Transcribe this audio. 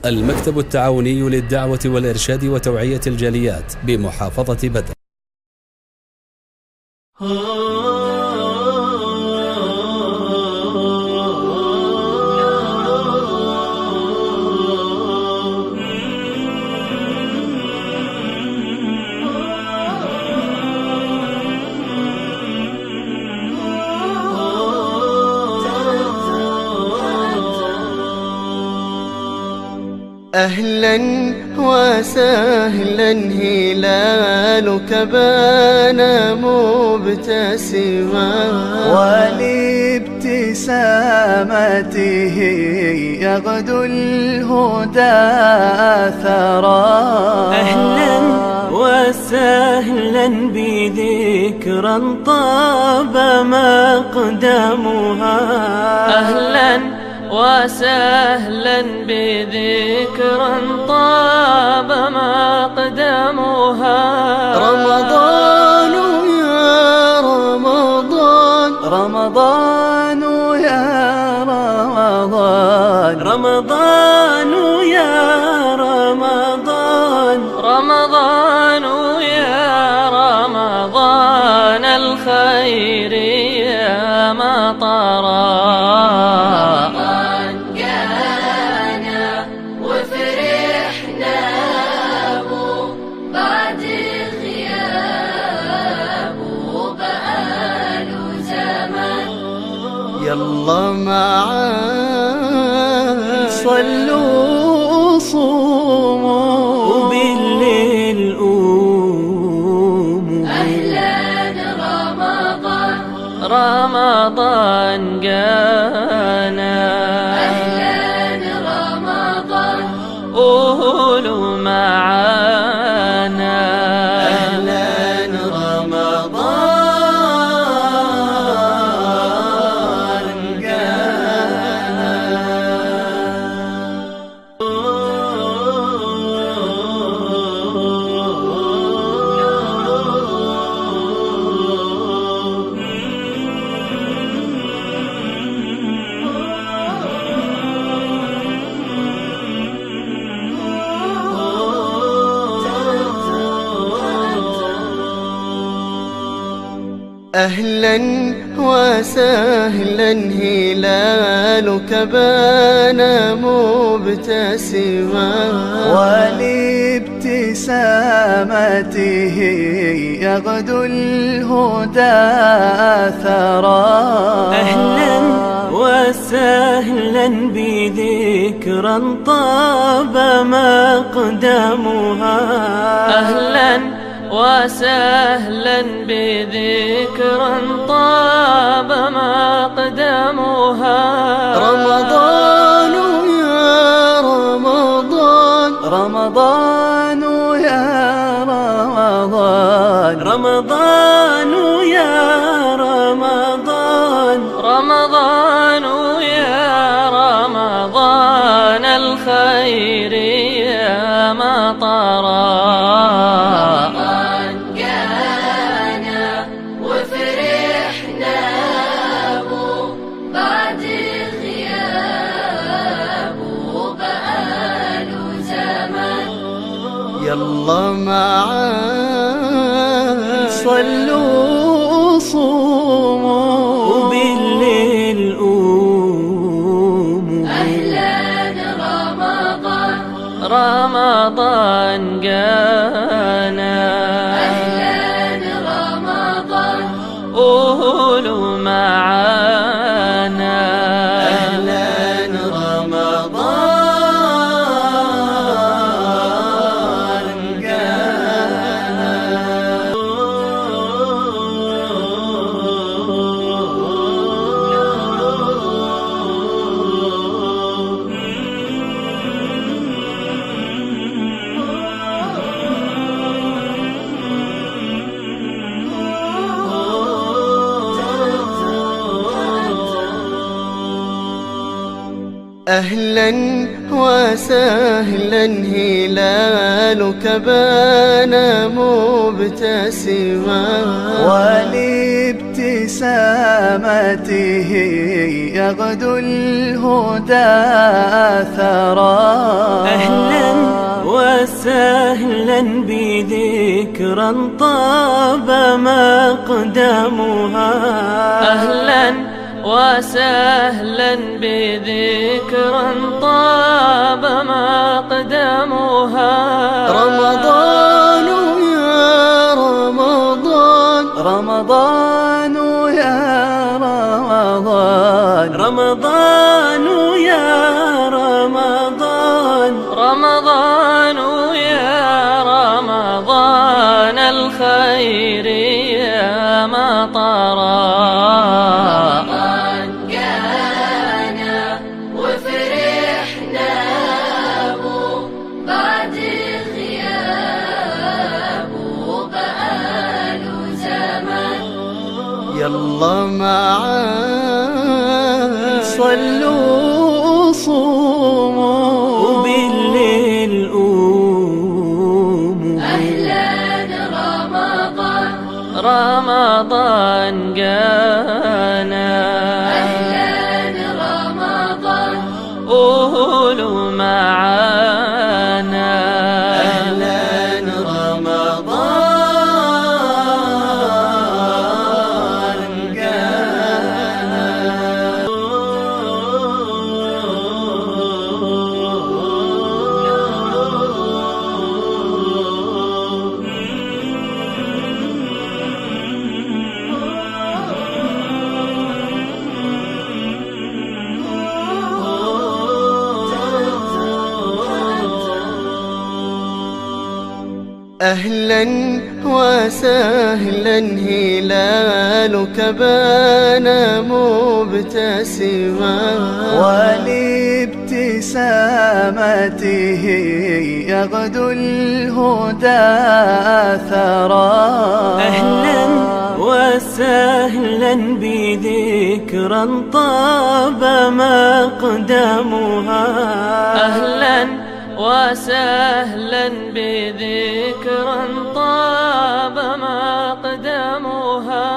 المكتب التعاوني للدعوة والإرشاد وتوعية الجاليات بمحافظة بدر. أهلا وسهلا هلالك بان مبتسما ولابتسامته يغدو الهدى أثرا. أهلا وسهلا بذكرى طاب مقدمها، أهلا وسهلا بذكرى طاب مقدمها. رمضان يا رمضان، رمضان يا رمضان، رمضان يا رمضان، رمضان يا رمضان الخير يا مطرا. يلا معاي صلوا صوموا وبالليل قوموا. أهلا رمضان، رمضان جانا. أهلا رمضان، قولوا معانا. أهلا رمضان أهلا وسهلا هلالك بان مبتسما ولابتسامته يغدو الهدى أثرا. أهلا وسهلا بذكرى طاب مقدمها، أهلا وسهلا بذكرى طاب مقدمها. رمضان يا رمضان، رمضان يا رمضان، رمضان يا رمضان، رمضان يا رمضان الخير يا مطرا. يلا معاي صلوا صوموا وبالليل قوموا. أهلا رمضان، رمضان جانا. أهلا رمضان، قولوا معانا. أهلا رمضان أهلا وسهلا هلالك بان مبتسما ولابتسامته يغدو الهدى أثرا. بذكرى طاب مقدمها. أهلا وسهلا بذكرى طاب مقدمها. رمضان يا رمضان، رمضان يا رمضان، رمضان يا رمضان، رمضان يا رمضان الخير يا مطرا. رمضان جانا وفرحنا بو بعد غياب بقاله زمان. يلا معانا صلوا صوموا وبالليل قوموا. أهلا رمضان، رمضان جانا. أهلا رمضان قولوا معانا. أهلا رمضان جانا. أهلا وسهلا هلالك بان مبتسما، ولابتسامته يغدو الهدى ثرى. أهلا وسهلا بذكرى طاب مقدمها. أهلا وسهلا بذكرى طاب مقدمها.